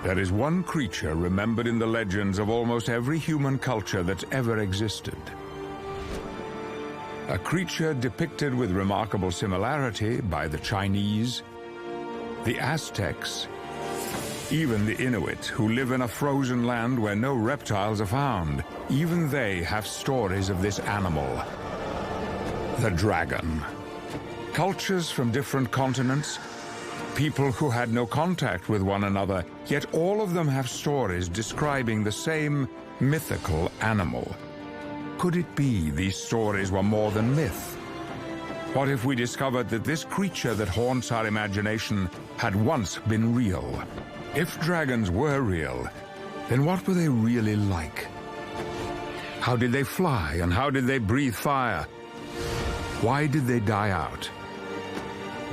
There is one creature remembered in the legends of almost every human culture that's ever existed. A creature depicted with remarkable similarity by the Chinese, the Aztecs, even the Inuit, who live in a frozen land where no reptiles are found. Even they have stories of this animal, the dragon. Cultures from different continents, people who had no contact with one another, yet all of them have stories describing the same mythical animal. Could it be these stories were more than myth? What if we discovered that this creature that haunts our imagination had once been real? If dragons were real, then what were they really like? How did they fly, and how did they breathe fire? Why did they die out?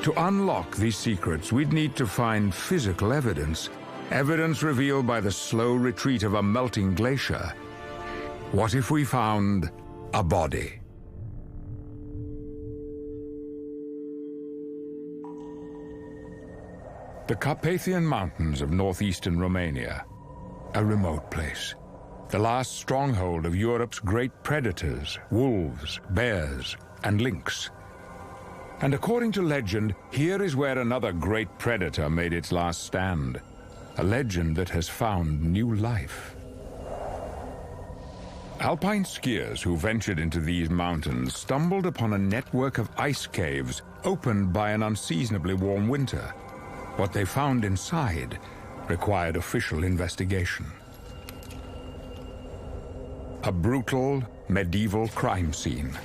To unlock these secrets, we'd need to find physical evidence, evidence revealed by the slow retreat of a melting glacier. What if we found a body? The Carpathian Mountains of northeastern Romania, a remote place, the last stronghold of Europe's great predators, wolves, bears, and lynx. And according to legend, here is where another great predator made its last stand, a legend that has found new life. Alpine skiers who ventured into these mountains stumbled upon a network of ice caves opened by an unseasonably warm winter. What they found inside required official investigation. A brutal, medieval crime scene.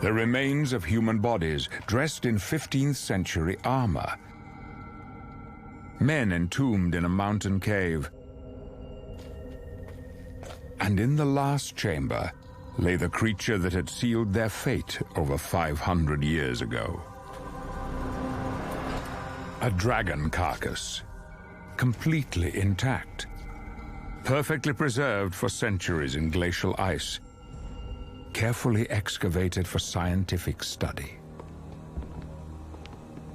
The remains of human bodies dressed in 15th century armor. Men entombed in a mountain cave. And in the last chamber lay the creature that had sealed their fate over 500 years ago. A dragon carcass, completely intact, perfectly preserved for centuries in glacial ice, carefully excavated for scientific study.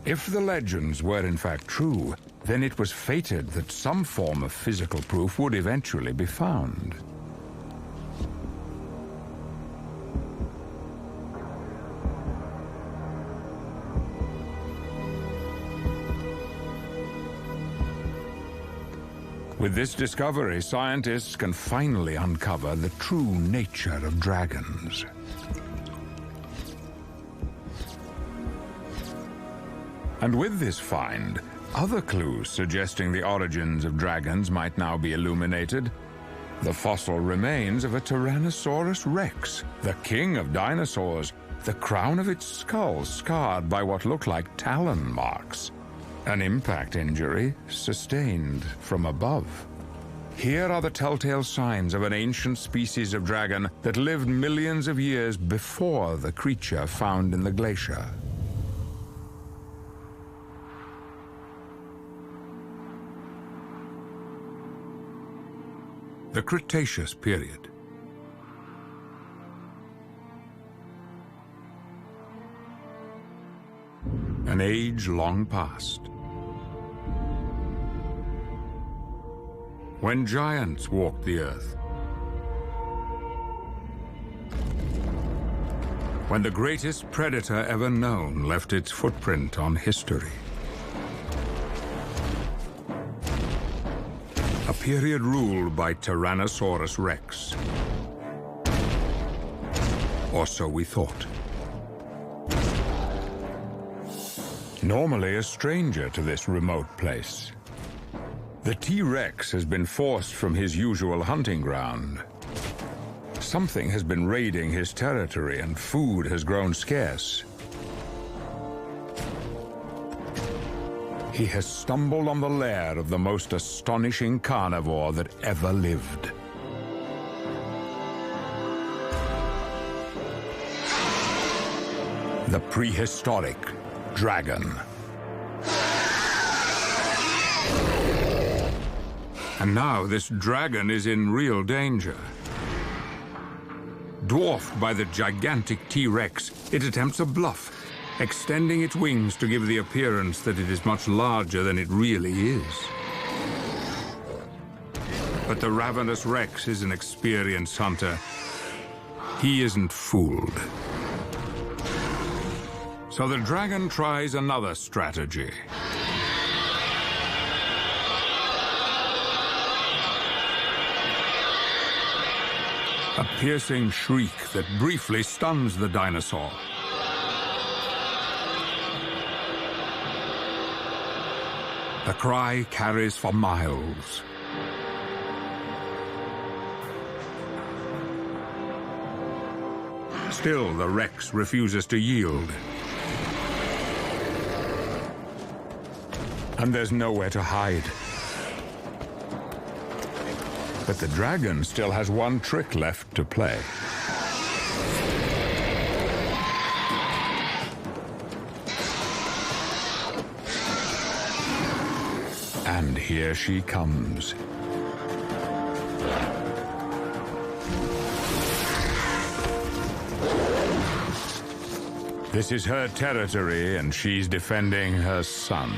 If the legends were in fact true, then it was fated that some form of physical proof would eventually be found. With this discovery, scientists can finally uncover the true nature of dragons. And with this find, other clues suggesting the origins of dragons might now be illuminated. The fossil remains of a Tyrannosaurus rex, the king of dinosaurs, the crown of its skull scarred by what look like talon marks. An impact injury sustained from above. Here are the telltale signs of an ancient species of dragon that lived millions of years before the creature found in the glacier. The Cretaceous period. An age long past. When giants walked the earth. When the greatest predator ever known left its footprint on history. A period ruled by Tyrannosaurus rex. Or so we thought. Normally a stranger to this remote place. The T-Rex has been forced from his usual hunting ground. Something has been raiding his territory and food has grown scarce. He has stumbled on the lair of the most astonishing carnivore that ever lived. The prehistoric dragon. And now this dragon is in real danger. Dwarfed by the gigantic T-Rex, it attempts a bluff, extending its wings to give the appearance that it is much larger than it really is. But the ravenous Rex is an experienced hunter. He isn't fooled. So the dragon tries another strategy. A piercing shriek that briefly stuns the dinosaur. The cry carries for miles. Still, the Rex refuses to yield. And there's nowhere to hide. But the dragon still has one trick left to play. And here she comes. This is her territory, and she's defending her son.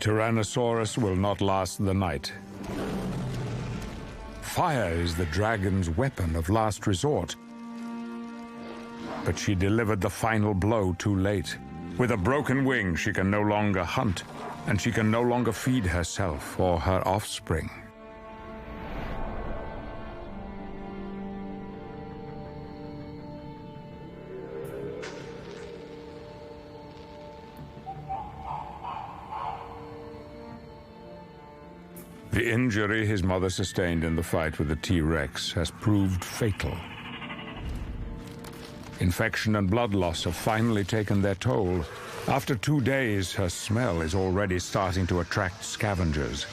Tyrannosaurus will not last the night. Fire is the dragon's weapon of last resort. But she delivered the final blow too late. With a broken wing, she can no longer hunt, and she can no longer feed herself or her offspring. The injury his mother sustained in the fight with the T-Rex has proved fatal. Infection and blood loss have finally taken their toll. After 2 days, her smell is already starting to attract scavengers.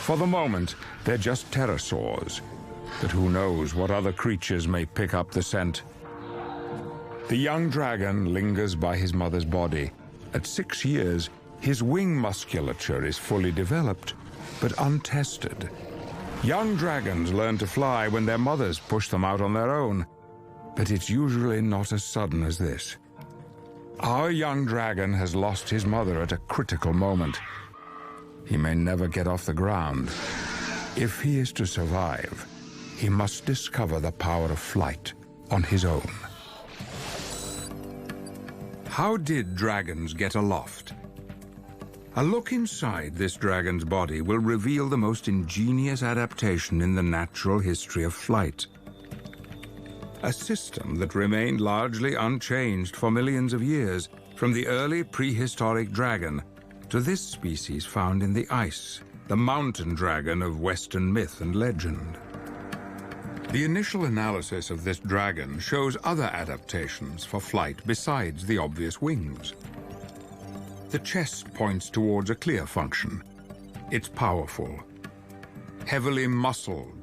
For the moment, they're just pterosaurs, but who knows what other creatures may pick up the scent. The young dragon lingers by his mother's body. At 6 years, his wing musculature is fully developed, but untested. Young dragons learn to fly when their mothers push them out on their own, but it's usually not as sudden as this. Our young dragon has lost his mother at a critical moment. He may never get off the ground. If he is to survive, he must discover the power of flight on his own. How did dragons get aloft? A look inside this dragon's body will reveal the most ingenious adaptation in the natural history of flight. A system that remained largely unchanged for millions of years, from the early prehistoric dragon to this species found in the ice, the mountain dragon of Western myth and legend. The initial analysis of this dragon shows other adaptations for flight besides the obvious wings. The chest points towards a clear function. It's powerful, heavily muscled,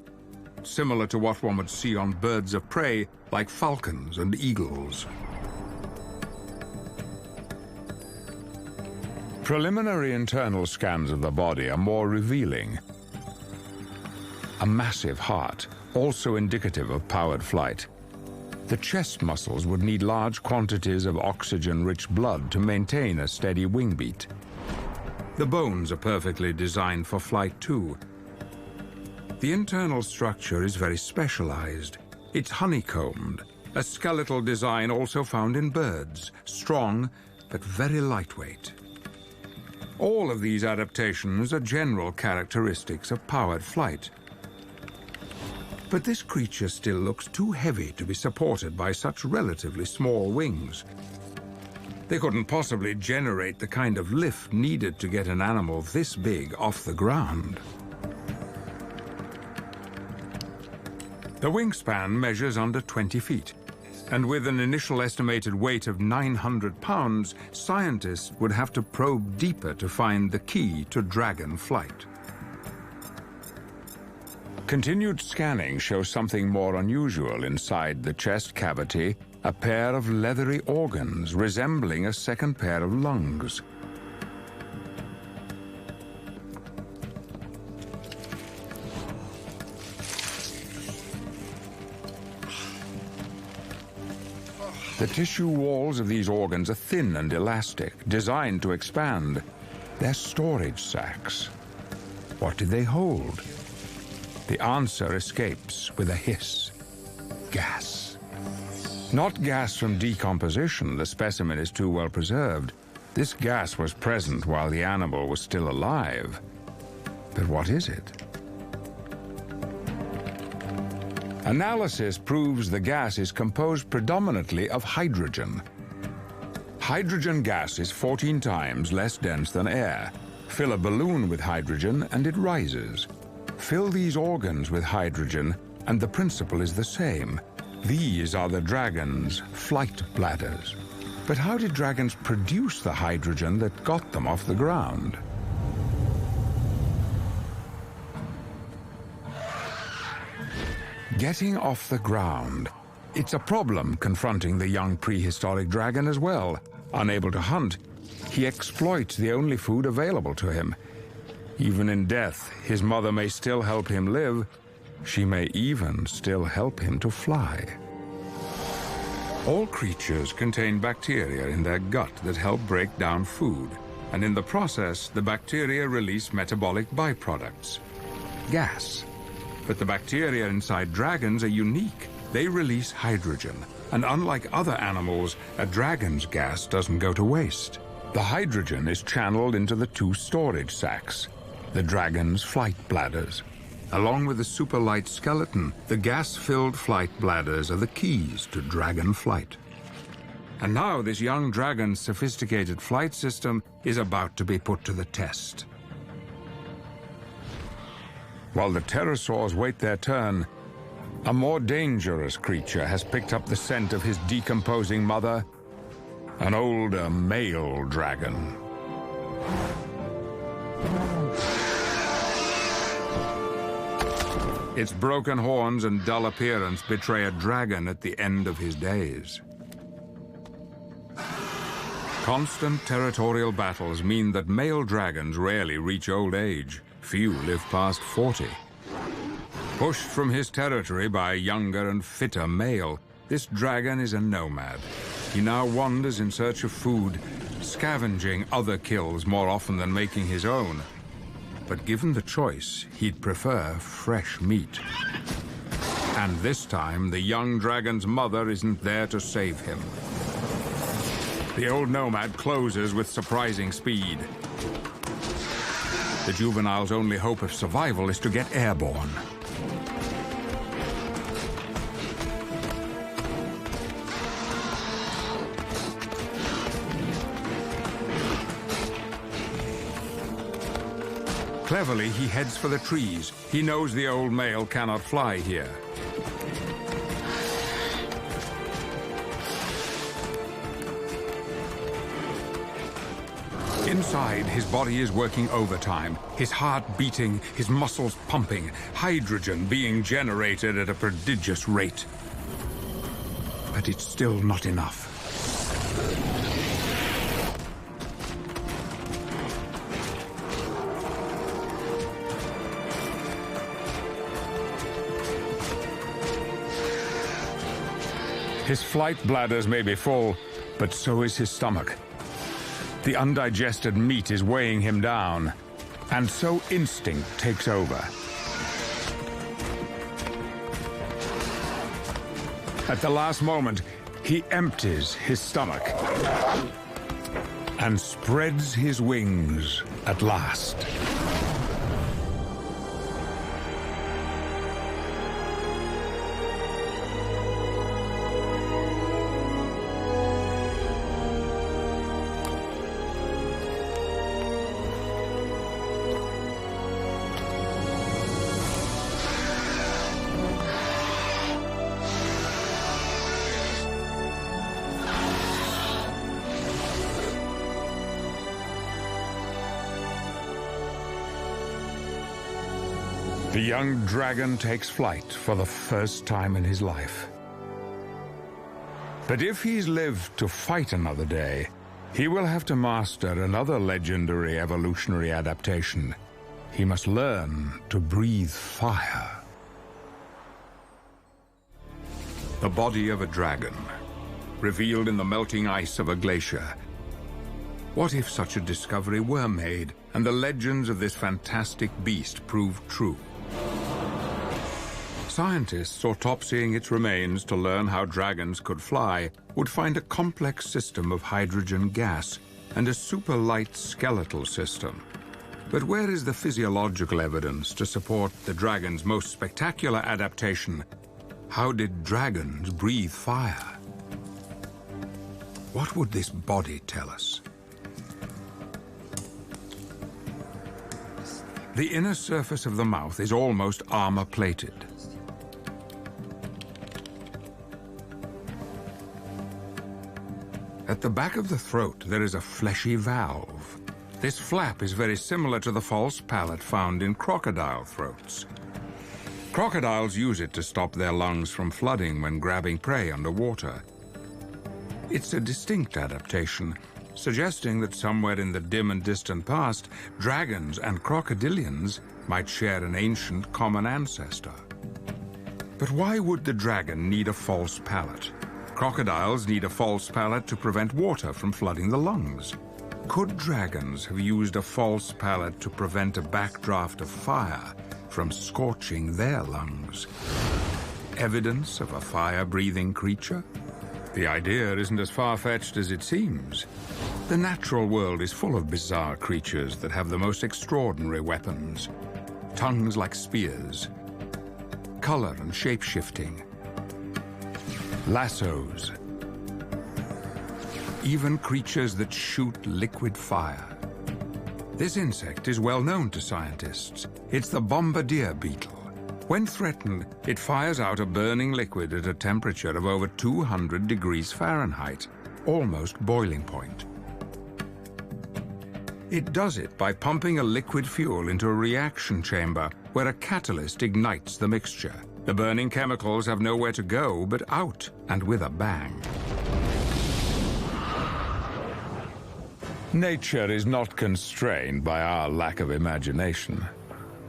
similar to what one would see on birds of prey like falcons and eagles. Preliminary internal scans of the body are more revealing. A massive heart, also indicative of powered flight. The chest muscles would need large quantities of oxygen-rich blood to maintain a steady wing beat. The bones are perfectly designed for flight too. The internal structure is very specialized. It's honeycombed, a skeletal design also found in birds, strong but very lightweight. All of these adaptations are general characteristics of powered flight. But this creature still looks too heavy to be supported by such relatively small wings. They couldn't possibly generate the kind of lift needed to get an animal this big off the ground. The wingspan measures under 20 feet, and with an initial estimated weight of 900 pounds, scientists would have to probe deeper to find the key to dragon flight. Continued scanning shows something more unusual inside the chest cavity, a pair of leathery organs resembling a second pair of lungs. The tissue walls of these organs are thin and elastic, designed to expand. They're storage sacks. What do they hold? The answer escapes with a hiss. Gas. Not gas from decomposition, the specimen is too well preserved. This gas was present while the animal was still alive. But what is it? Analysis proves the gas is composed predominantly of hydrogen. Hydrogen gas is 14 times less dense than air. Fill a balloon with hydrogen and it rises. Fill these organs with hydrogen and the principle is the same. These are the dragon's flight bladders. But how did dragons produce the hydrogen that got them off the ground? Getting off the ground. It's a problem confronting the young prehistoric dragon as well. Unable to hunt, he exploits the only food available to him. Even in death, his mother may still help him live. She may even still help him to fly. All creatures contain bacteria in their gut that help break down food, and in the process, the bacteria release metabolic byproducts. Gas. But the bacteria inside dragons are unique. They release hydrogen, and unlike other animals, a dragon's gas doesn't go to waste. The hydrogen is channeled into the two storage sacs, the dragon's flight bladders. Along with the super-light skeleton, the gas-filled flight bladders are the keys to dragon flight. And now this young dragon's sophisticated flight system is about to be put to the test. While the pterosaurs wait their turn, a more dangerous creature has picked up the scent of his decomposing mother, an older male dragon. Its broken horns and dull appearance betray a dragon at the end of his days. Constant territorial battles mean that male dragons rarely reach old age. Few live past 40. Pushed from his territory by a younger and fitter male, this dragon is a nomad. He now wanders in search of food, scavenging other kills more often than making his own. But given the choice, he'd prefer fresh meat. And this time, the young dragon's mother isn't there to save him. The old nomad closes with surprising speed. The juvenile's only hope of survival is to get airborne. Cleverly, he heads for the trees. He knows the old male cannot fly here. Inside, his body is working overtime, his heart beating, his muscles pumping, hydrogen being generated at a prodigious rate. But it's still not enough. His flight bladders may be full, but so is his stomach. The undigested meat is weighing him down, and so instinct takes over. At the last moment, he empties his stomach and spreads his wings at last. The young dragon takes flight for the first time in his life. But if he's lived to fight another day, he will have to master another legendary evolutionary adaptation. He must learn to breathe fire. The body of a dragon, revealed in the melting ice of a glacier. What if such a discovery were made, and the legends of this fantastic beast proved true? Scientists, autopsying its remains to learn how dragons could fly, would find a complex system of hydrogen gas and a super light skeletal system. But where is the physiological evidence to support the dragon's most spectacular adaptation? How did dragons breathe fire? What would this body tell us? The inner surface of the mouth is almost armor-plated. At the back of the throat, there is a fleshy valve. This flap is very similar to the false palate found in crocodile throats. Crocodiles use it to stop their lungs from flooding when grabbing prey underwater. It's a distinct adaptation, suggesting that somewhere in the dim and distant past, dragons and crocodilians might share an ancient common ancestor. But why would the dragon need a false palate? Crocodiles need a false palate to prevent water from flooding the lungs. Could dragons have used a false palate to prevent a backdraft of fire from scorching their lungs? Evidence of a fire-breathing creature? The idea isn't as far-fetched as it seems. The natural world is full of bizarre creatures that have the most extraordinary weapons. Tongues like spears, color and shape-shifting, lassos, even creatures that shoot liquid fire. This insect is well known to scientists. It's the bombardier beetle. When threatened, it fires out a burning liquid at a temperature of over 200 degrees Fahrenheit, almost boiling point. It does it by pumping a liquid fuel into a reaction chamber where a catalyst ignites the mixture. The burning chemicals have nowhere to go but out, and with a bang. Nature is not constrained by our lack of imagination,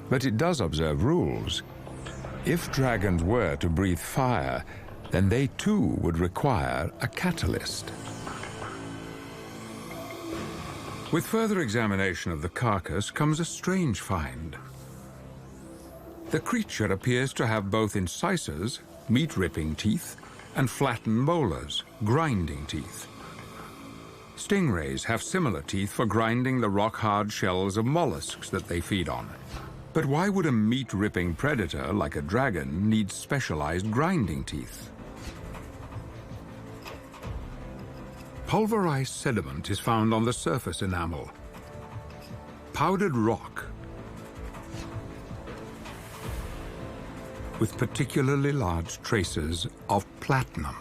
but it does observe rules. If dragons were to breathe fire, then they too would require a catalyst. With further examination of the carcass comes a strange find. The creature appears to have both incisors, meat-ripping teeth, and flattened molars, grinding teeth. Stingrays have similar teeth for grinding the rock-hard shells of mollusks that they feed on. But why would a meat-ripping predator like a dragon need specialized grinding teeth? Pulverized sediment is found on the surface enamel. Powdered rock with particularly large traces of platinum.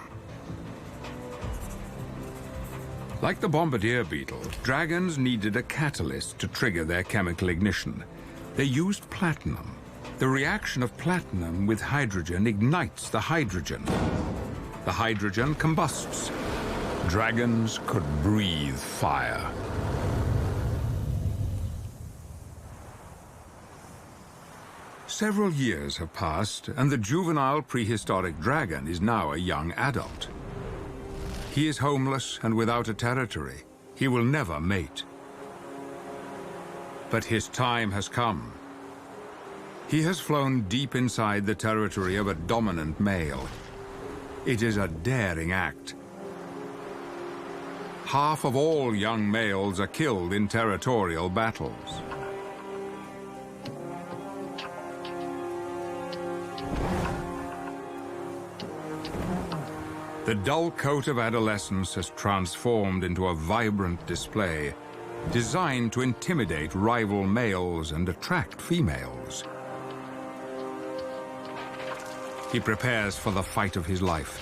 Like the bombardier beetle, dragons needed a catalyst to trigger their chemical ignition. They used platinum. The reaction of platinum with hydrogen ignites the hydrogen. The hydrogen combusts. Dragons could breathe fire. Several years have passed, and the juvenile prehistoric dragon is now a young adult. He is homeless and without a territory. He will never mate. But his time has come. He has flown deep inside the territory of a dominant male. It is a daring act. Half of all young males are killed in territorial battles. The dull coat of adolescence has transformed into a vibrant display, designed to intimidate rival males and attract females. He prepares for the fight of his life.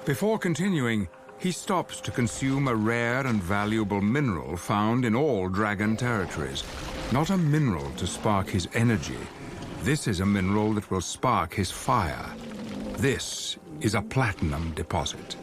Before continuing, he stops to consume a rare and valuable mineral found in all dragon territories. Not a mineral to spark his energy. This is a mineral that will spark his fire. This is a platinum deposit.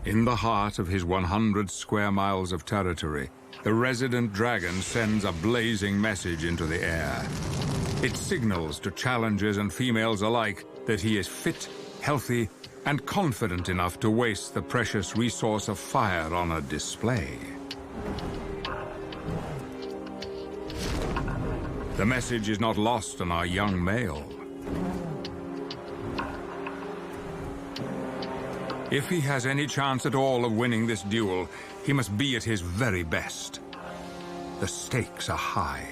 In the heart of his 100 square miles of territory, the resident dragon sends a blazing message into the air. It signals to challengers and females alike that he is fit, healthy, and confident enough to waste the precious resource of fire on a display. The message is not lost on our young male. If he has any chance at all of winning this duel, he must be at his very best. The stakes are high.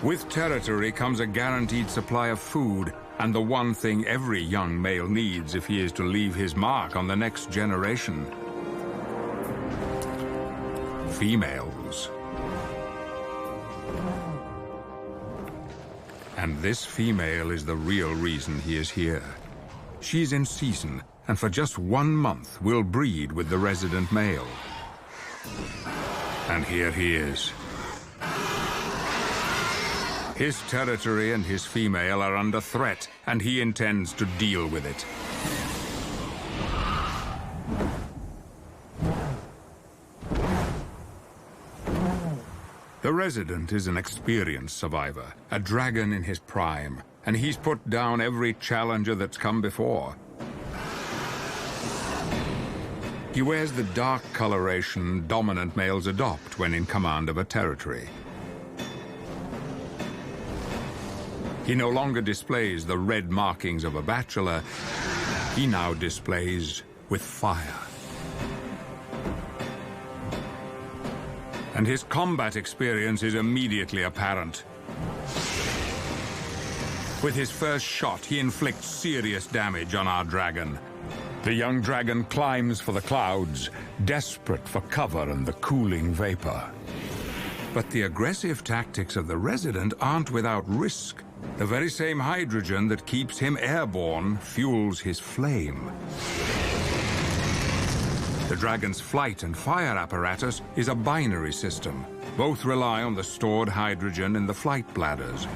With territory comes a guaranteed supply of food, and the one thing every young male needs if he is to leave his mark on the next generation. Females. And this female is the real reason he is here. She's in season, and for just 1 month will breed with the resident male. And here he is. His territory and his female are under threat, and he intends to deal with it. The resident is an experienced survivor, a dragon in his prime, and he's put down every challenger that's come before. He wears the dark coloration dominant males adopt when in command of a territory. He no longer displays the red markings of a bachelor. He now displays with fire. And his combat experience is immediately apparent. With his first shot, he inflicts serious damage on our dragon. The young dragon climbs for the clouds, desperate for cover and the cooling vapor. But the aggressive tactics of the resident aren't without risk. The very same hydrogen that keeps him airborne fuels his flame. The dragon's flight and fire apparatus is a binary system. Both rely on the stored hydrogen in the flight bladders.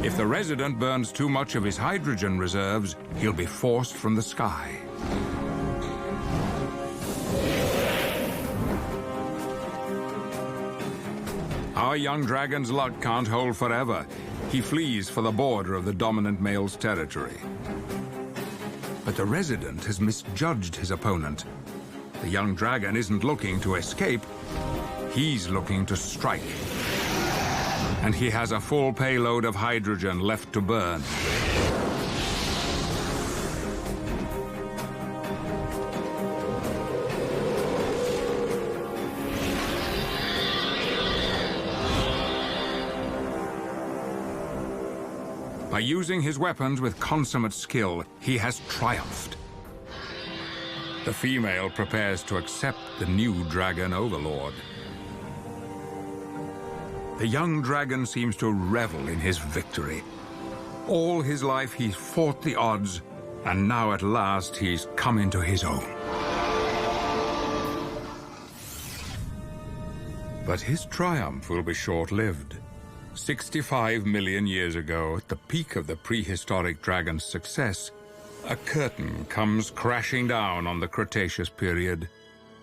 If the resident burns too much of his hydrogen reserves, he'll be forced from the sky. Our young dragon's luck can't hold forever. He flees for the border of the dominant male's territory. But the resident has misjudged his opponent. The young dragon isn't looking to escape. He's looking to strike. And he has a full payload of hydrogen left to burn. By using his weapons with consummate skill, he has triumphed. The female prepares to accept the new dragon overlord. The young dragon seems to revel in his victory. All his life he's fought the odds, and now at last he's come into his own. But his triumph will be short-lived. 65 million years ago, at the peak of the prehistoric dragon's success, a curtain comes crashing down on the Cretaceous period.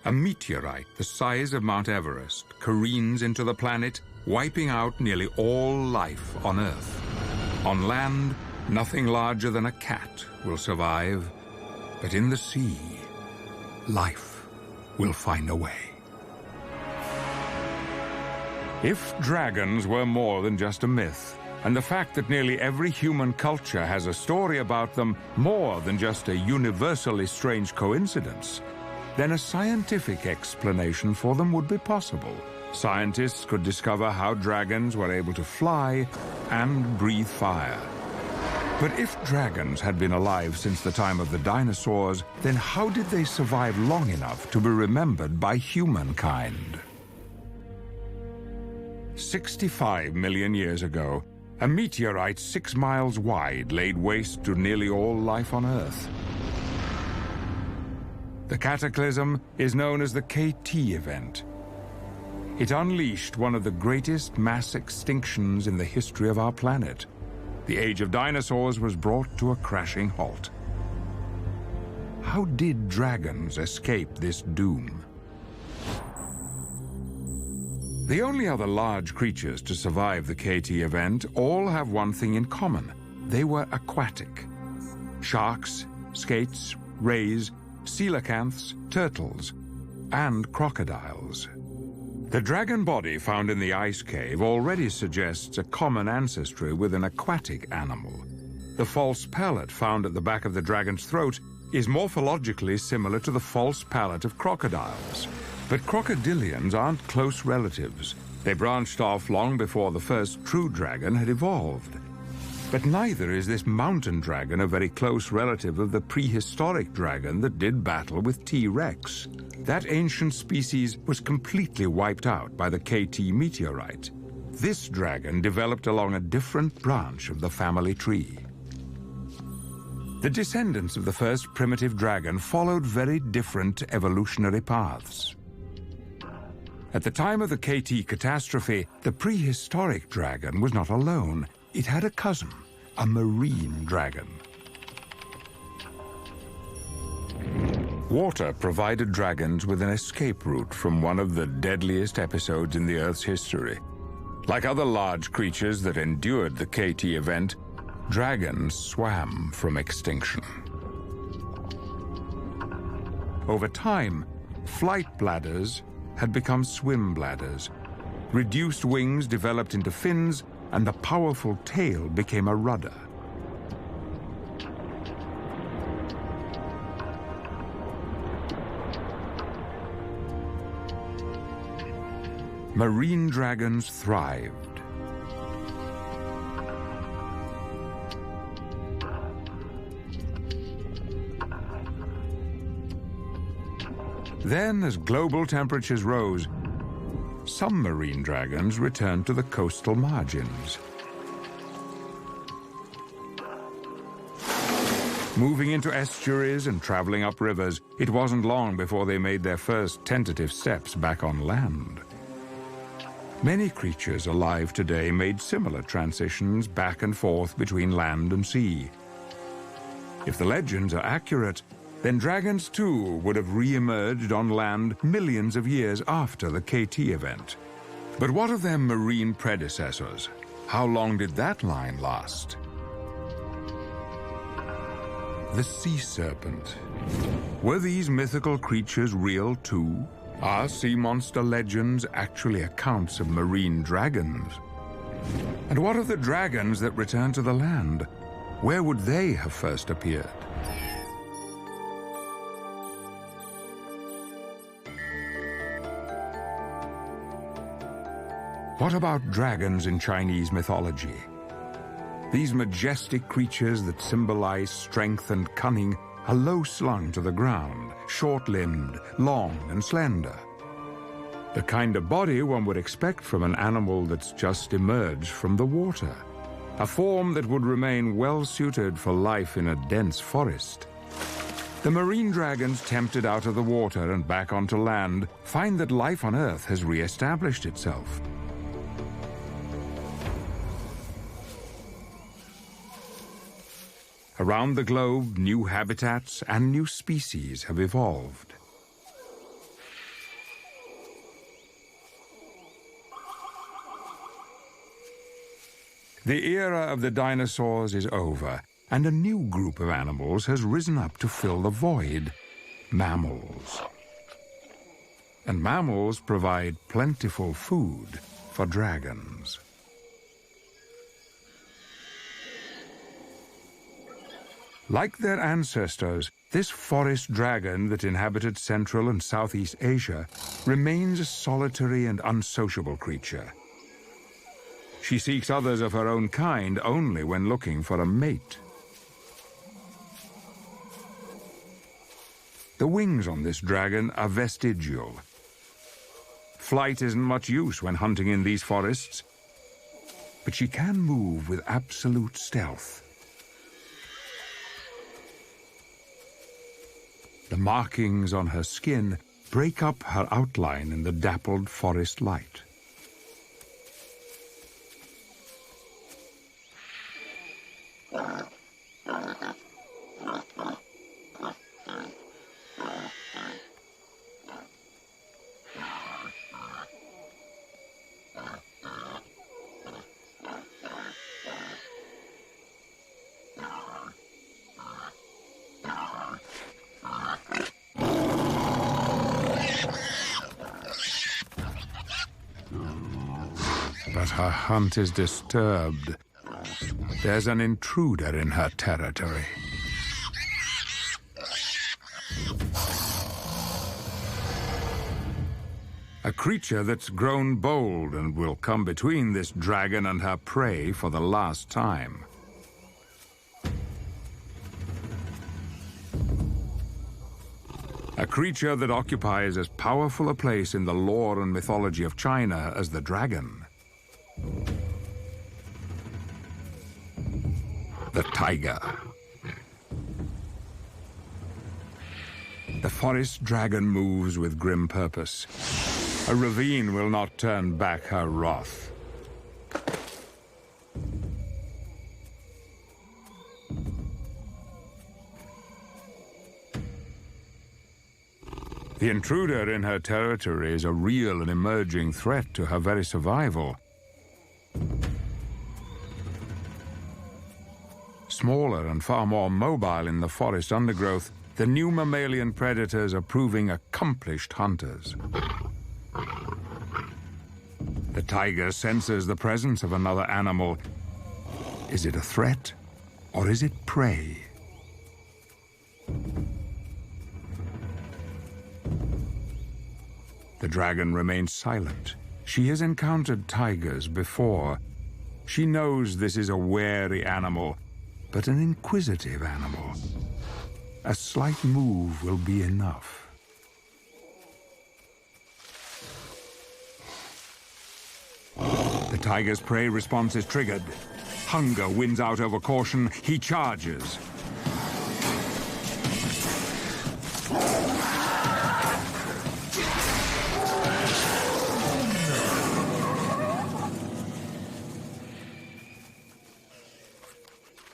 A meteorite the size of Mount Everest careens into the planet, wiping out nearly all life on Earth. On land, nothing larger than a cat will survive, but in the sea, life will find a way. If dragons were more than just a myth, and the fact that nearly every human culture has a story about them more than just a universally strange coincidence, then a scientific explanation for them would be possible. Scientists could discover how dragons were able to fly and breathe fire. But if dragons had been alive since the time of the dinosaurs, then how did they survive long enough to be remembered by humankind? 65 million years ago, a meteorite 6 miles wide laid waste to nearly all life on Earth. The cataclysm is known as the KT event. It unleashed one of the greatest mass extinctions in the history of our planet. The age of dinosaurs was brought to a crashing halt. How did dragons escape this doom? The only other large creatures to survive the KT event all have one thing in common. They were aquatic. Sharks, skates, rays, coelacanths, turtles, and crocodiles. The dragon body found in the ice cave already suggests a common ancestry with an aquatic animal. The false palate found at the back of the dragon's throat is morphologically similar to the false palate of crocodiles. But crocodilians aren't close relatives. They branched off long before the first true dragon had evolved. But neither is this mountain dragon a very close relative of the prehistoric dragon that did battle with T-Rex. That ancient species was completely wiped out by the KT meteorite. This dragon developed along a different branch of the family tree. The descendants of the first primitive dragon followed very different evolutionary paths. At the time of the KT catastrophe, the prehistoric dragon was not alone. It had a cousin, a marine dragon. Water provided dragons with an escape route from one of the deadliest episodes in the Earth's history. Like other large creatures that endured the KT event, dragons swam from extinction. Over time, flight bladders had become swim bladders. Reduced wings developed into fins, and the powerful tail became a rudder. Marine dragons thrived. Then, as global temperatures rose, some marine dragons returned to the coastal margins. Moving into estuaries and traveling up rivers, it wasn't long before they made their first tentative steps back on land. Many creatures alive today made similar transitions back and forth between land and sea. If the legends are accurate, then dragons too would have re-emerged on land millions of years after the KT event. But what of their marine predecessors? How long did that line last? The sea serpent. Were these mythical creatures real too? Are sea monster legends actually accounts of marine dragons? And what of the dragons that returned to the land? Where would they have first appeared? What about dragons in Chinese mythology? These majestic creatures that symbolize strength and cunning are low-slung to the ground, short-limbed, long and slender. The kind of body one would expect from an animal that's just emerged from the water. A form that would remain well-suited for life in a dense forest. The marine dragons tempted out of the water and back onto land find that life on Earth has re-established itself. Around the globe, new habitats and new species have evolved. The era of the dinosaurs is over, and a new group of animals has risen up to fill the void: mammals. And mammals provide plentiful food for dragons. Like their ancestors, this forest dragon that inhabited Central and Southeast Asia remains a solitary and unsociable creature. She seeks others of her own kind only when looking for a mate. The wings on this dragon are vestigial. Flight isn't much use when hunting in these forests, but she can move with absolute stealth. The markings on her skin break up her outline in the dappled forest light. But her hunt is disturbed. There's an intruder in her territory. A creature that's grown bold and will come between this dragon and her prey for the last time. A creature that occupies as powerful a place in the lore and mythology of China as the dragon. The tiger. The forest dragon moves with grim purpose. A ravine will not turn back her wrath. The intruder in her territory is a real and emerging threat to her very survival. Smaller and far more mobile in the forest undergrowth, the new mammalian predators are proving accomplished hunters. The tiger senses the presence of another animal. Is it a threat, or is it prey? The dragon remains silent. She has encountered tigers before. She knows this is a wary animal, but an inquisitive animal. A slight move will be enough. The tiger's prey response is triggered. Hunger wins out over caution. He charges.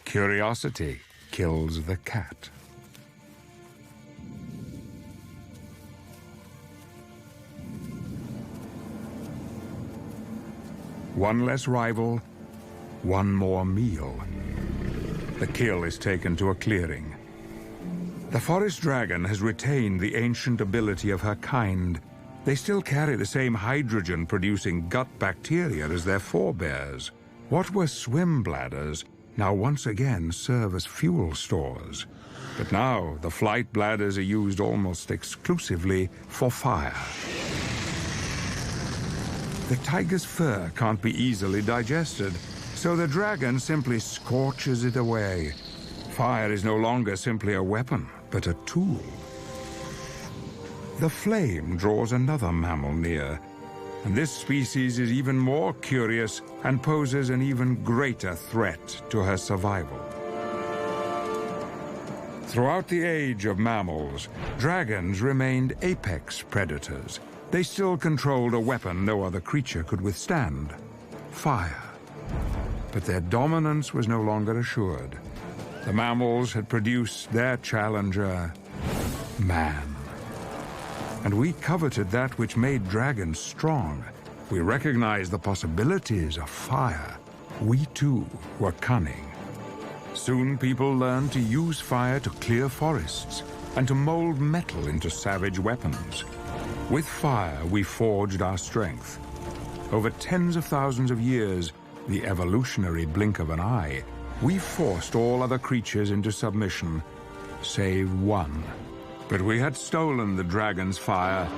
Curiosity kills the cat. One less rival, one more meal. The kill is taken to a clearing. The forest dragon has retained the ancient ability of her kind. They still carry the same hydrogen-producing gut bacteria as their forebears. What were swim bladders now once again serve as fuel stores. But now the flight bladders are used almost exclusively for fire. The tiger's fur can't be easily digested, so the dragon simply scorches it away. Fire is no longer simply a weapon, but a tool. The flame draws another mammal near, and this species is even more curious and poses an even greater threat to her survival. Throughout the age of mammals, dragons remained apex predators. They still controlled a weapon no other creature could withstand: fire. But their dominance was no longer assured. The mammals had produced their challenger, man. And we coveted that which made dragons strong. We recognized the possibilities of fire. We too were cunning. Soon people learned to use fire to clear forests and to mold metal into savage weapons. With fire, we forged our strength. Over tens of thousands of years, the evolutionary blink of an eye, we forced all other creatures into submission, save one. But we had stolen the dragon's fire,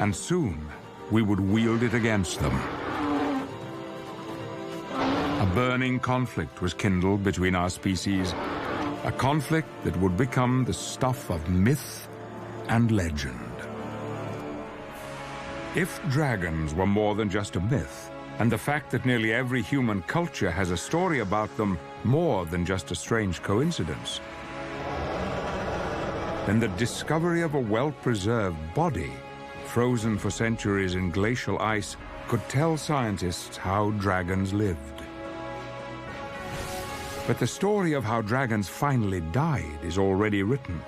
and soon we would wield it against them. A burning conflict was kindled between our species, a conflict that would become the stuff of myth and legend. If dragons were more than just a myth, and the fact that nearly every human culture has a story about them more than just a strange coincidence, then the discovery of a well-preserved body, frozen for centuries in glacial ice, could tell scientists how dragons lived. But the story of how dragons finally died is already written.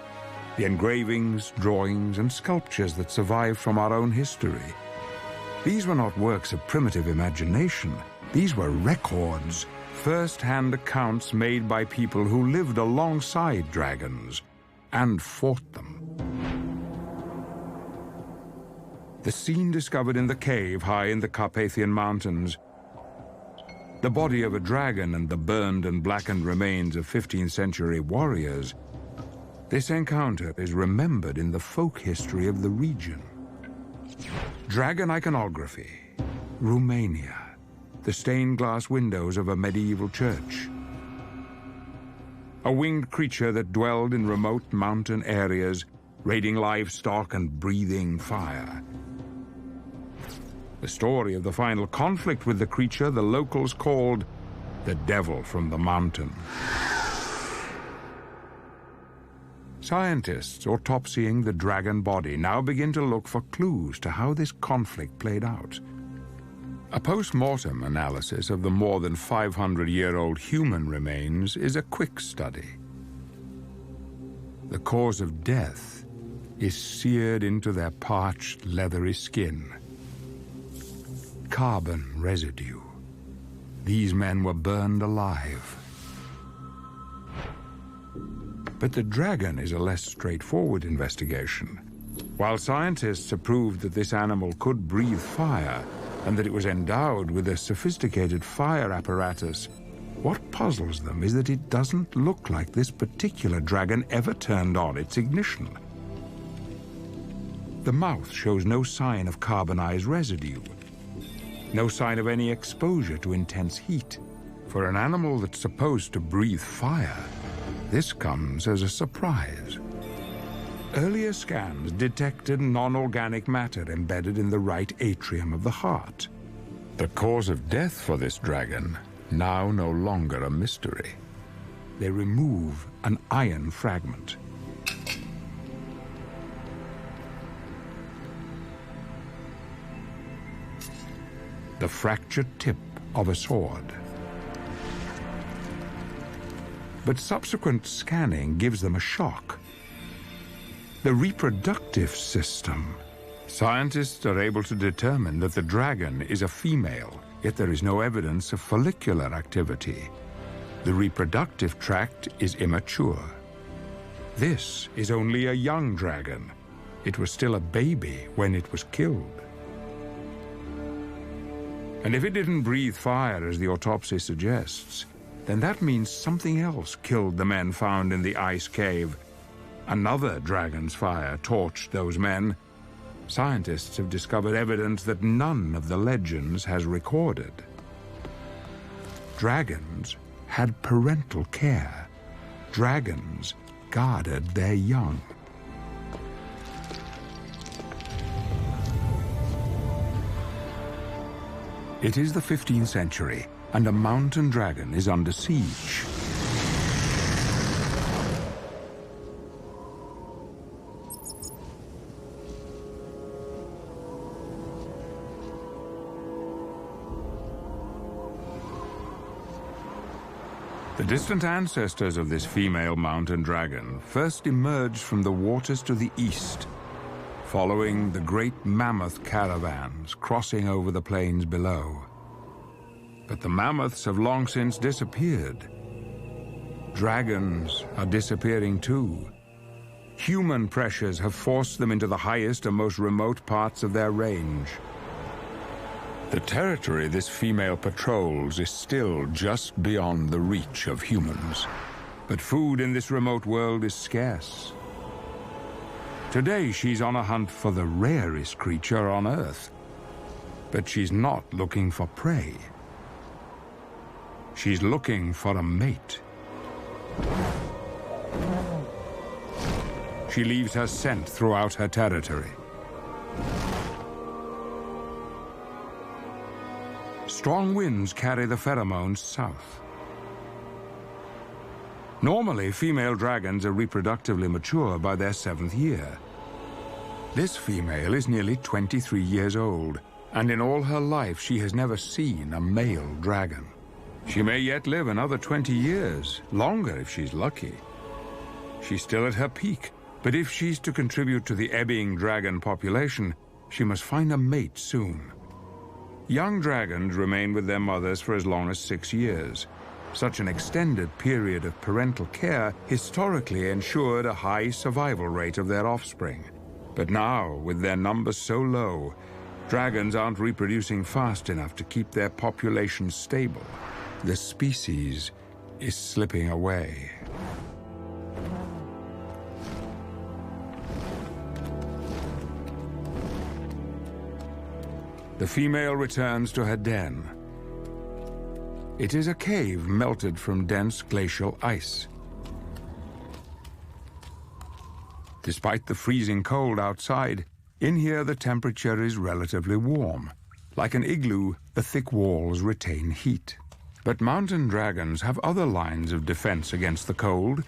The engravings, drawings, and sculptures that survive from our own history. These were not works of primitive imagination. These were records, first-hand accounts made by people who lived alongside dragons and fought them. The scene discovered in the cave high in the Carpathian Mountains, the body of a dragon and the burned and blackened remains of 15th century warriors, this encounter is remembered in the folk history of the region. Dragon iconography, Romania, the stained glass windows of a medieval church. A winged creature that dwelled in remote mountain areas, raiding livestock and breathing fire. The story of the final conflict with the creature the locals called the Devil from the Mountain. Scientists autopsying the dragon body now begin to look for clues to how this conflict played out. A post-mortem analysis of the more than 500-year-old human remains is a quick study. The cause of death is seared into their parched, leathery skin. Carbon residue. These men were burned alive. But the dragon is a less straightforward investigation. While scientists have proved that this animal could breathe fire and that it was endowed with a sophisticated fire apparatus, what puzzles them is that it doesn't look like this particular dragon ever turned on its ignition. The mouth shows no sign of carbonized residue, no sign of any exposure to intense heat. For an animal that's supposed to breathe fire, this comes as a surprise. Earlier scans detected non-organic matter embedded in the right atrium of the heart. The cause of death for this dragon, now no longer a mystery. They remove an iron fragment. The fractured tip of a sword. But subsequent scanning gives them a shock. The reproductive system. Scientists are able to determine that the dragon is a female, yet there is no evidence of follicular activity. The reproductive tract is immature. This is only a young dragon. It was still a baby when it was killed. And if it didn't breathe fire, as the autopsy suggests, then that means something else killed the men found in the ice cave. Another dragon's fire torched those men. Scientists have discovered evidence that none of the legends has recorded. Dragons had parental care. Dragons guarded their young. It is the 15th century, and a mountain dragon is under siege. The distant ancestors of this female mountain dragon first emerged from the waters to the east, following the great mammoth caravans crossing over the plains below. But the mammoths have long since disappeared. Dragons are disappearing too. Human pressures have forced them into the highest and most remote parts of their range. The territory this female patrols is still just beyond the reach of humans. But food in this remote world is scarce. Today she's on a hunt for the rarest creature on Earth. But she's not looking for prey. She's looking for a mate. She leaves her scent throughout her territory. Strong winds carry the pheromones south. Normally, female dragons are reproductively mature by their 7th year. This female is nearly 23 years old, and in all her life she has never seen a male dragon. She may yet live another 20 years, longer if she's lucky. She's still at her peak, but if she's to contribute to the ebbing dragon population, she must find a mate soon. Young dragons remain with their mothers for as long as 6 years. Such an extended period of parental care historically ensured a high survival rate of their offspring. But now, with their numbers so low, dragons aren't reproducing fast enough to keep their populations stable. The species is slipping away. The female returns to her den. It is a cave melted from dense glacial ice. Despite the freezing cold outside, in here the temperature is relatively warm. Like an igloo, the thick walls retain heat. But mountain dragons have other lines of defense against the cold,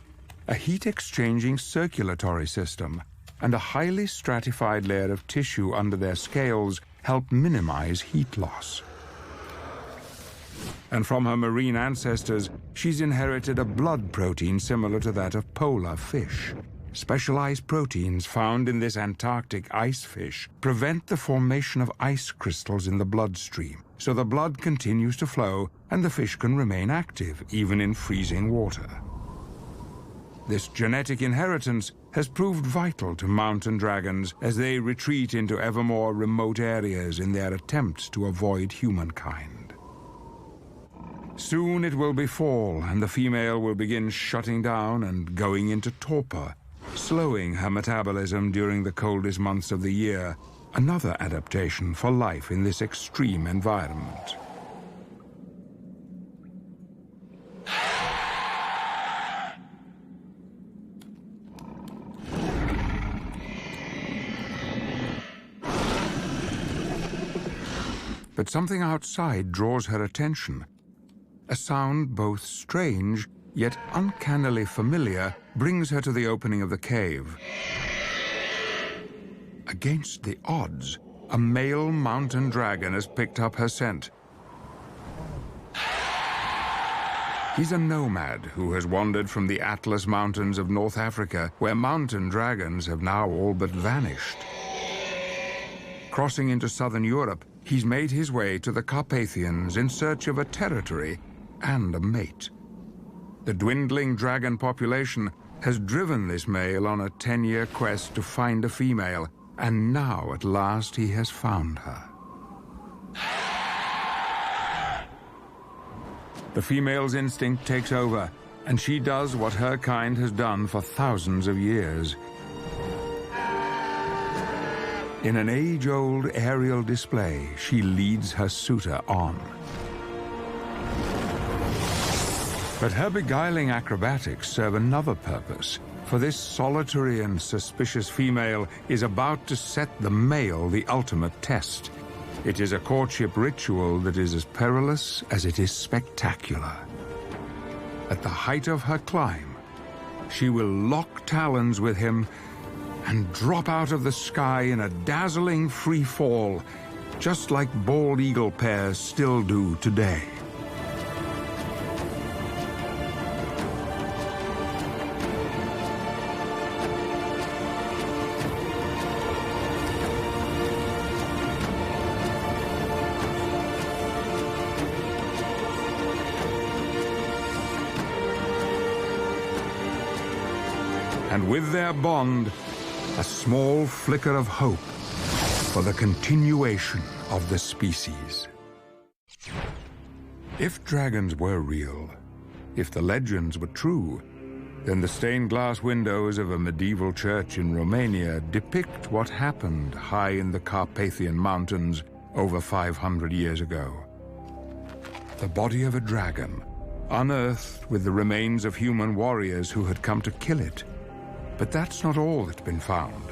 a heat-exchanging circulatory system, and a highly stratified layer of tissue under their scales help minimize heat loss. And from her marine ancestors, she's inherited a blood protein similar to that of polar fish. Specialized proteins found in this Antarctic ice fish prevent the formation of ice crystals in the bloodstream, so the blood continues to flow and the fish can remain active even in freezing water. This genetic inheritance has proved vital to mountain dragons as they retreat into ever more remote areas in their attempts to avoid humankind. Soon it will be fall, and the female will begin shutting down and going into torpor, slowing her metabolism during the coldest months of the year, another adaptation for life in this extreme environment. But something outside draws her attention. A sound both strange yet uncannily familiar brings her to the opening of the cave. Against the odds, a male mountain dragon has picked up her scent. He's a nomad who has wandered from the Atlas Mountains of North Africa, where mountain dragons have now all but vanished. Crossing into southern Europe, he's made his way to the Carpathians in search of a territory and a mate. The dwindling dragon population has driven this male on a 10-year quest to find a female, and now at last he has found her. The female's instinct takes over, and she does what her kind has done for thousands of years. In an age-old aerial display, she leads her suitor on. But her beguiling acrobatics serve another purpose, for this solitary and suspicious female is about to set the male the ultimate test. It is a courtship ritual that is as perilous as it is spectacular. At the height of her climb, she will lock talons with him and drop out of the sky in a dazzling free fall, just like bald eagle pairs still do today. And with their bond, a small flicker of hope for the continuation of the species. If dragons were real, if the legends were true, then the stained glass windows of a medieval church in Romania depict what happened high in the Carpathian Mountains over 500 years ago. The body of a dragon, unearthed with the remains of human warriors who had come to kill it. But that's not all that's been found.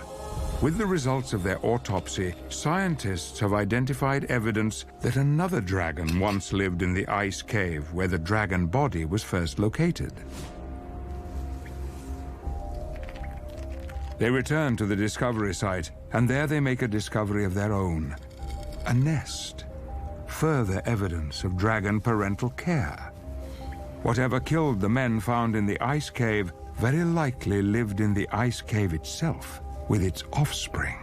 With the results of their autopsy, scientists have identified evidence that another dragon once lived in the ice cave where the dragon body was first located. They return to the discovery site, and there they make a discovery of their own. A nest. Further evidence of dragon parental care. Whatever killed the men found in the ice cave very likely lived in the ice cave itself, with its offspring.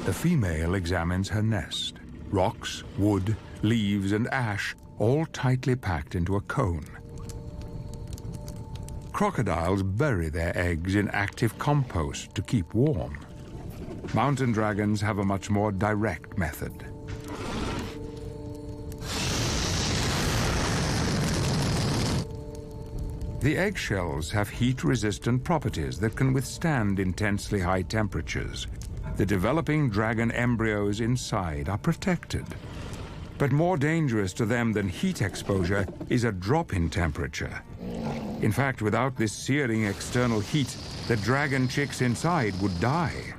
The female examines her nest. Rocks, wood, leaves, and ash, all tightly packed into a cone. Crocodiles bury their eggs in active compost to keep warm. Mountain dragons have a much more direct method. The eggshells have heat-resistant properties that can withstand intensely high temperatures. The developing dragon embryos inside are protected. But more dangerous to them than heat exposure is a drop in temperature. In fact, without this searing external heat, the dragon chicks inside would die.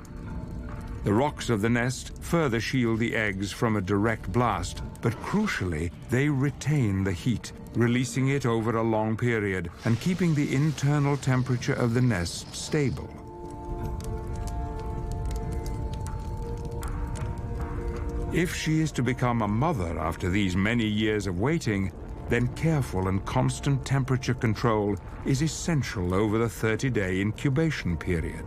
The rocks of the nest further shield the eggs from a direct blast, but crucially, they retain the heat, releasing it over a long period and keeping the internal temperature of the nest stable. If she is to become a mother after these many years of waiting, then careful and constant temperature control is essential over the 30-day incubation period.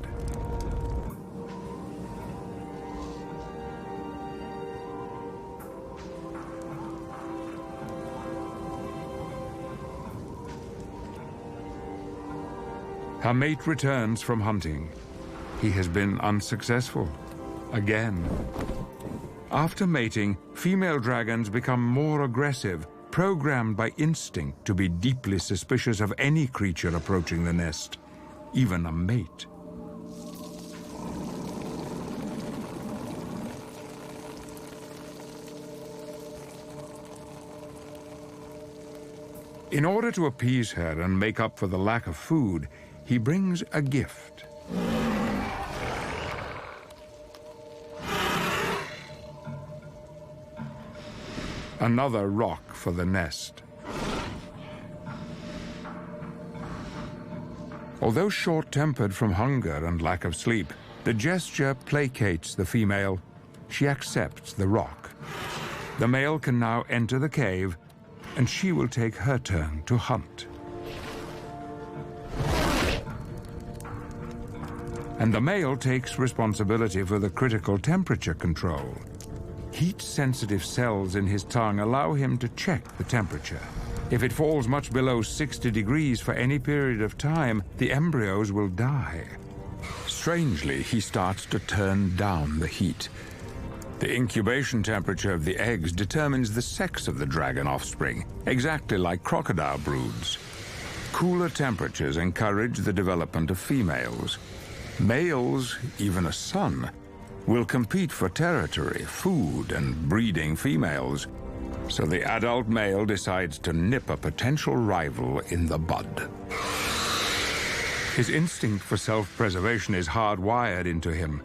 Her mate returns from hunting. He has been unsuccessful. Again. After mating, female dragons become more aggressive, programmed by instinct to be deeply suspicious of any creature approaching the nest, even a mate. In order to appease her and make up for the lack of food, he brings a gift. Another rock for the nest. Although short-tempered from hunger and lack of sleep, the gesture placates the female. She accepts the rock. The male can now enter the cave, and she will take her turn to hunt. And the male takes responsibility for the critical temperature control. Heat-sensitive cells in his tongue allow him to check the temperature. If it falls much below 60 degrees for any period of time, the embryos will die. Strangely, he starts to turn down the heat. The incubation temperature of the eggs determines the sex of the dragon offspring, exactly like crocodile broods. Cooler temperatures encourage the development of females. Males, even a son, will compete for territory, food, and breeding females. So the adult male decides to nip a potential rival in the bud. His instinct for self-preservation is hardwired into him.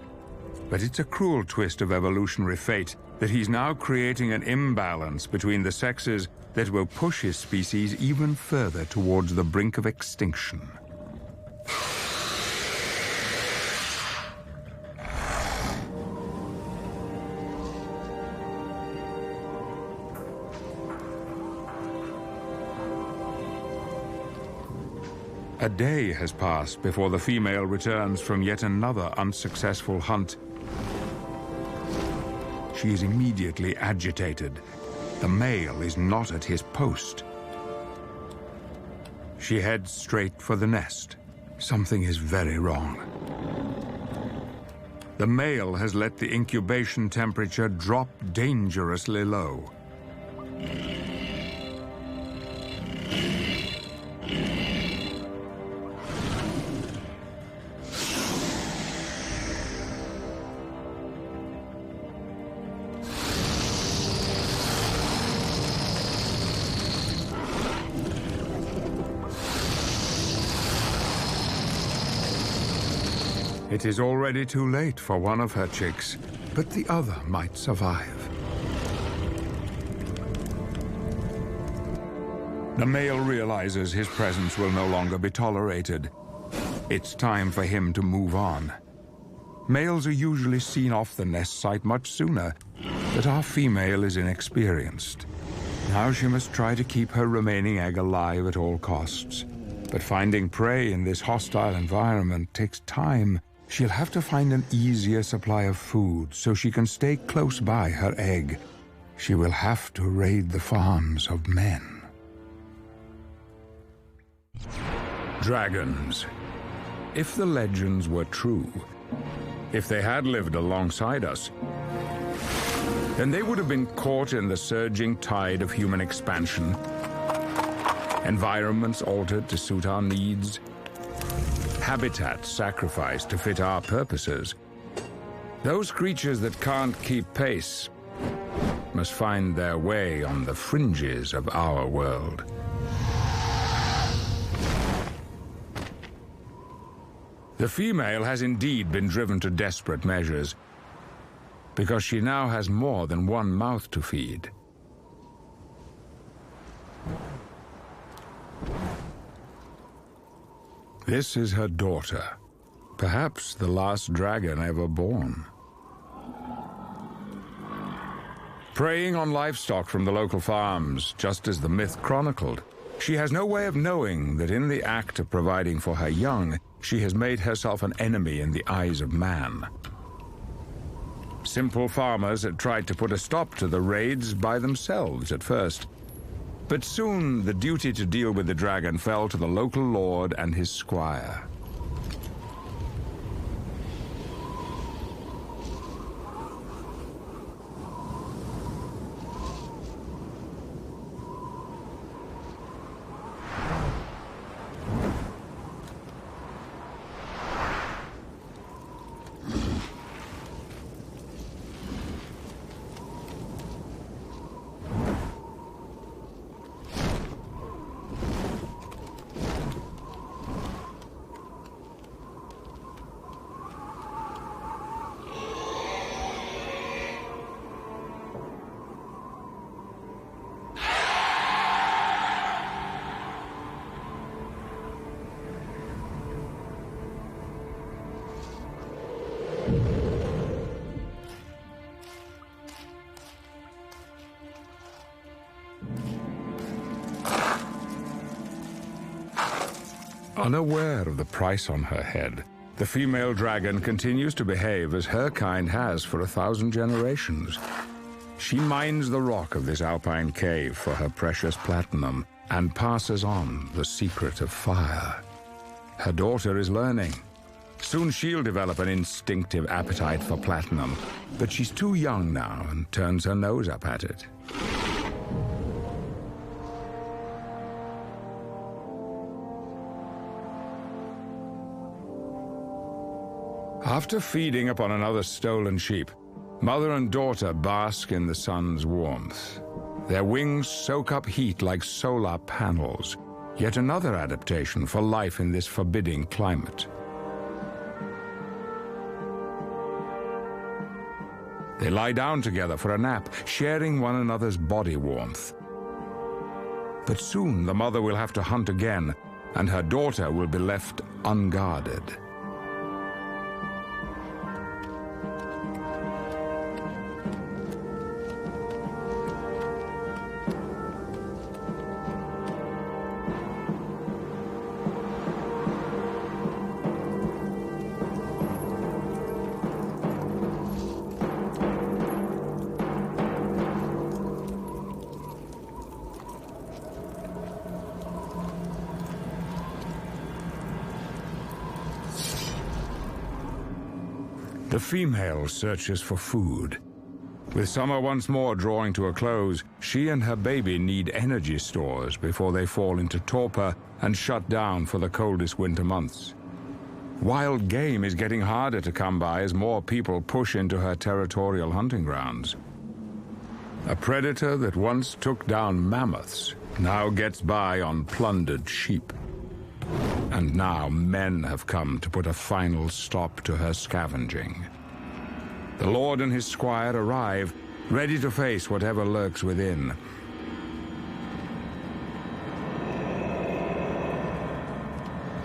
But it's a cruel twist of evolutionary fate that he's now creating an imbalance between the sexes that will push his species even further towards the brink of extinction. A day has passed before the female returns from yet another unsuccessful hunt. She is immediately agitated. The male is not at his post. She heads straight for the nest. Something is very wrong. The male has let the incubation temperature drop dangerously low. It is already too late for one of her chicks, but the other might survive. The male realizes his presence will no longer be tolerated. It's time for him to move on. Males are usually seen off the nest site much sooner, but our female is inexperienced. Now she must try to keep her remaining egg alive at all costs. But finding prey in this hostile environment takes time. She'll have to find an easier supply of food so she can stay close by her egg. She will have to raid the farms of men. Dragons. If the legends were true, if they had lived alongside us, then they would have been caught in the surging tide of human expansion, environments altered to suit our needs, habitats sacrificed to fit our purposes. Those creatures that can't keep pace must find their way on the fringes of our world. The female has indeed been driven to desperate measures, because she now has more than one mouth to feed. This is her daughter, perhaps the last dragon ever born. Preying on livestock from the local farms, just as the myth chronicled, she has no way of knowing that in the act of providing for her young, she has made herself an enemy in the eyes of man. Simple farmers had tried to put a stop to the raids by themselves at first, but soon the duty to deal with the dragon fell to the local lord and his squire. Unaware of the price on her head, the female dragon continues to behave as her kind has for 1,000 generations. She mines the rock of this alpine cave for her precious platinum and passes on the secret of fire. Her daughter is learning. Soon she'll develop an instinctive appetite for platinum, but she's too young now and turns her nose up at it. After feeding upon another stolen sheep, mother and daughter bask in the sun's warmth. Their wings soak up heat like solar panels, yet another adaptation for life in this forbidding climate. They lie down together for a nap, sharing one another's body warmth. But soon the mother will have to hunt again, and her daughter will be left unguarded. The female searches for food. With summer once more drawing to a close, she and her baby need energy stores before they fall into torpor and shut down for the coldest winter months. Wild game is getting harder to come by as more people push into her territorial hunting grounds. A predator that once took down mammoths now gets by on plundered sheep. And now men have come to put a final stop to her scavenging. The Lord and his squire arrive, ready to face whatever lurks within.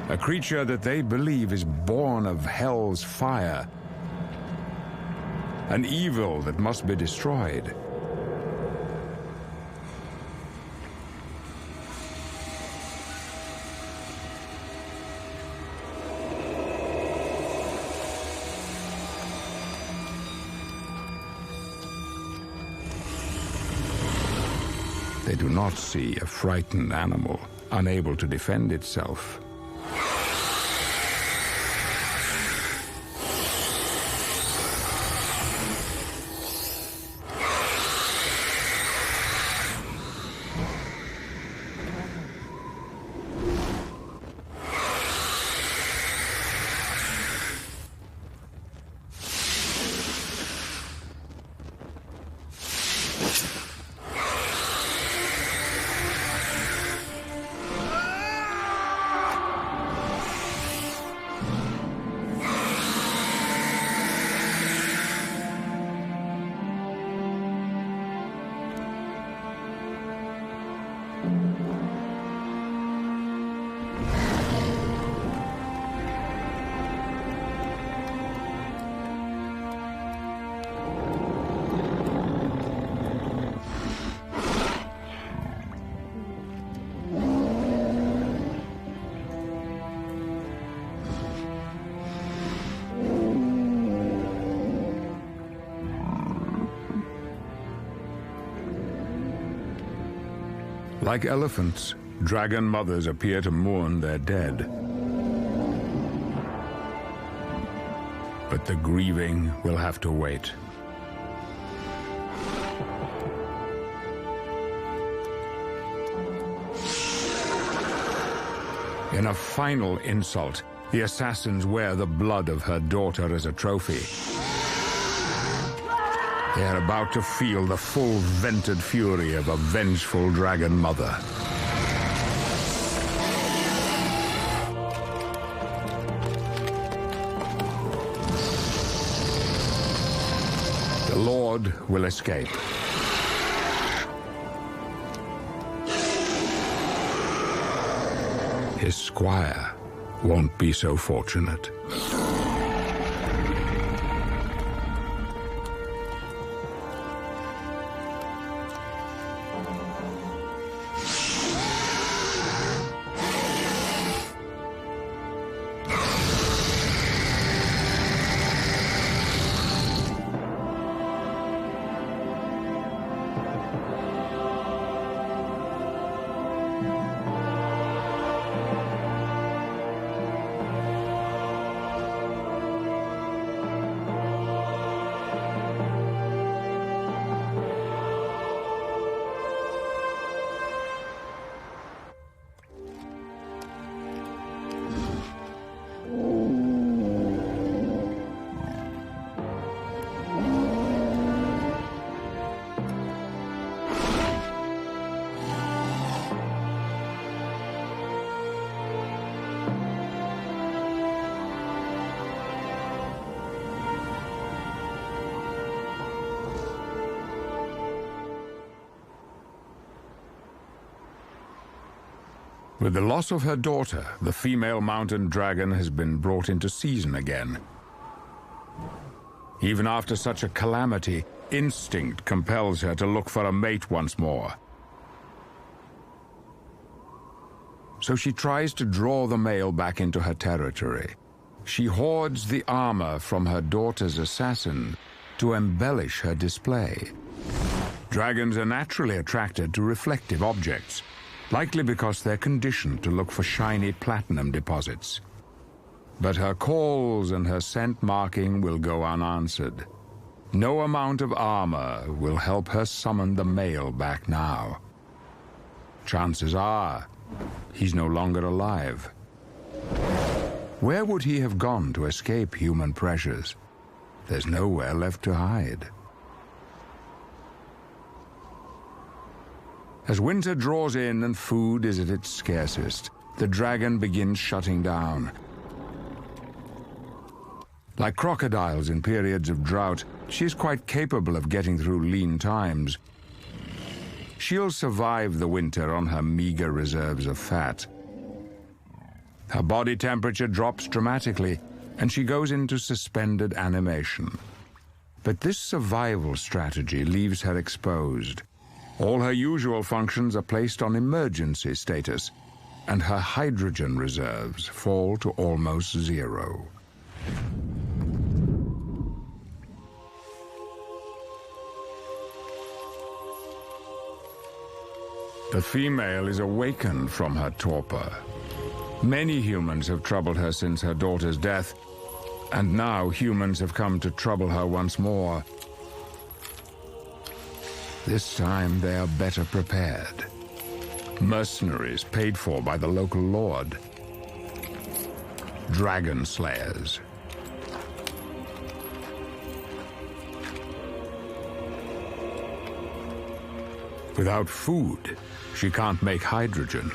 A creature that they believe is born of hell's fire. An evil that must be destroyed. They do not see a frightened animal, unable to defend itself. Like elephants, dragon mothers appear to mourn their dead. But the grieving will have to wait. In a final insult, the assassins wear the blood of her daughter as a trophy. They are about to feel the full vented fury of a vengeful dragon mother. The Lord will escape. His squire won't be so fortunate. With the loss of her daughter, the female mountain dragon has been brought into season again. Even after such a calamity, instinct compels her to look for a mate once more. So she tries to draw the male back into her territory. She hoards the armor from her daughter's assassin to embellish her display. Dragons are naturally attracted to reflective objects, likely because they're conditioned to look for shiny platinum deposits. But her calls and her scent marking will go unanswered. No amount of armor will help her summon the male back now. Chances are, he's no longer alive. Where would he have gone to escape human pressures? There's nowhere left to hide. As winter draws in and food is at its scarcest, the dragon begins shutting down. Like crocodiles in periods of drought, she is quite capable of getting through lean times. She'll survive the winter on her meager reserves of fat. Her body temperature drops dramatically, and she goes into suspended animation. But this survival strategy leaves her exposed. All her usual functions are placed on emergency status, and her hydrogen reserves fall to almost zero. The female is awakened from her torpor. Many humans have troubled her since her daughter's death, and now humans have come to trouble her once more. This time they are better prepared. Mercenaries paid for by the local lord. Dragon slayers. Without food, she can't make hydrogen.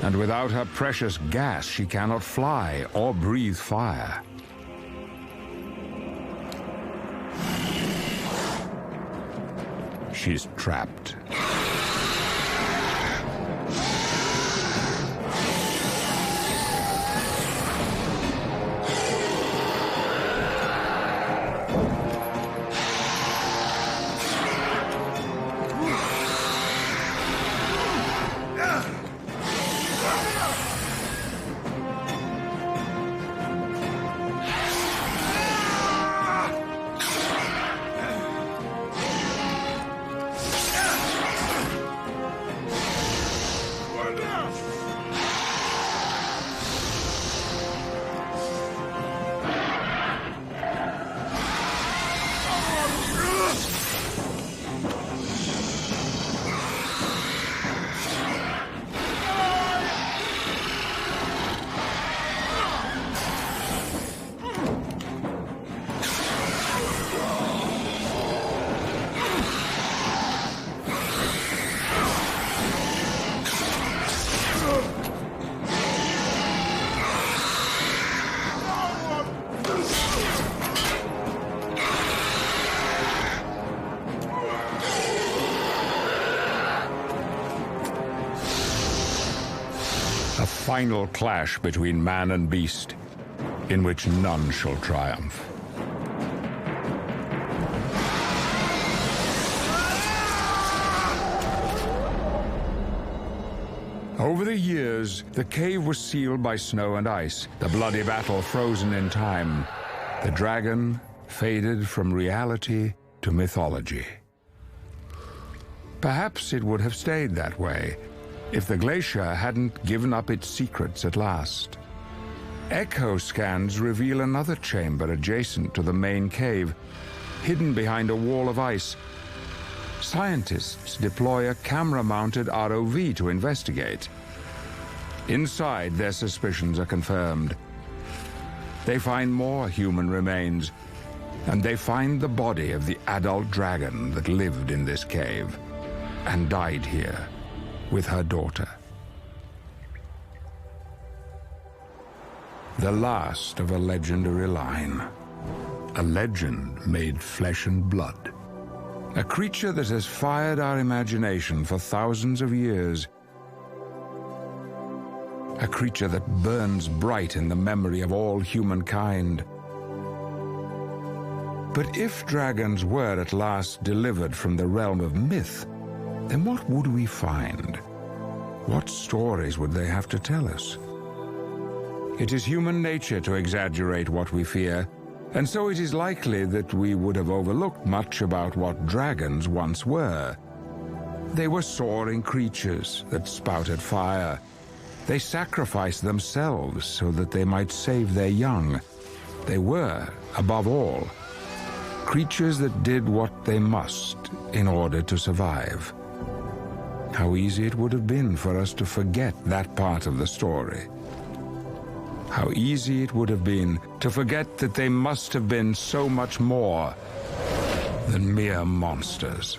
And without her precious gas, she cannot fly or breathe fire. She's trapped. Final clash between man and beast, in which none shall triumph. Over the years, the cave was sealed by snow and ice, the bloody battle frozen in time. The dragon faded from reality to mythology. Perhaps it would have stayed that way if the glacier hadn't given up its secrets at last. Echo scans reveal another chamber adjacent to the main cave, hidden behind a wall of ice. Scientists deploy a camera-mounted ROV to investigate. Inside, their suspicions are confirmed. They find more human remains, and they find the body of the adult dragon that lived in this cave and died here with her daughter. The last of a legendary line. A legend made flesh and blood. A creature that has fired our imagination for thousands of years. A creature that burns bright in the memory of all humankind. But if dragons were at last delivered from the realm of myth, then what would we find? What stories would they have to tell us? It is human nature to exaggerate what we fear, and so it is likely that we would have overlooked much about what dragons once were. They were soaring creatures that spouted fire. They sacrificed themselves so that they might save their young. They were, above all, creatures that did what they must in order to survive. How easy it would have been for us to forget that part of the story. How easy it would have been to forget that they must have been so much more than mere monsters.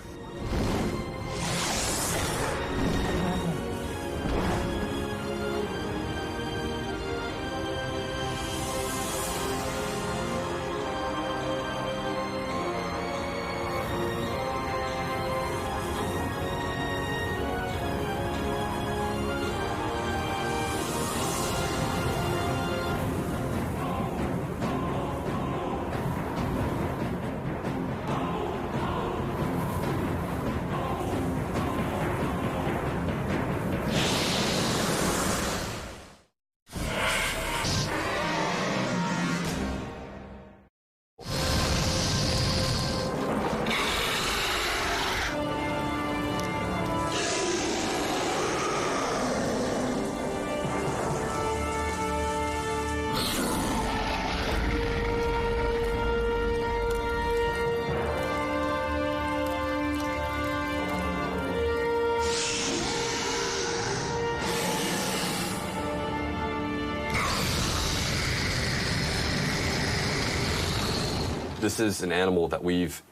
This is an animal that we've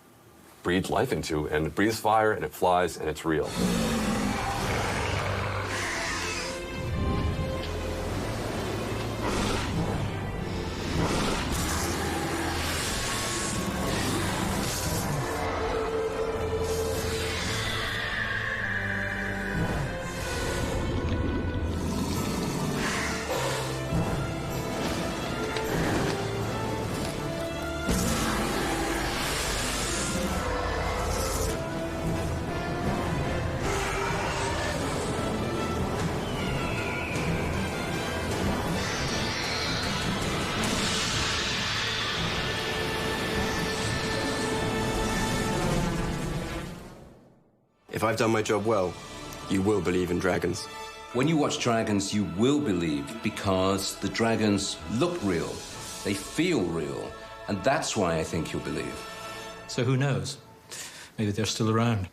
breathed life into, and it breathes fire, and it flies, and it's real. If I've done my job well, you will believe in dragons. When you watch dragons, you will believe because the dragons look real, they feel real, and that's why I think you'll believe. So who knows? Maybe they're still around.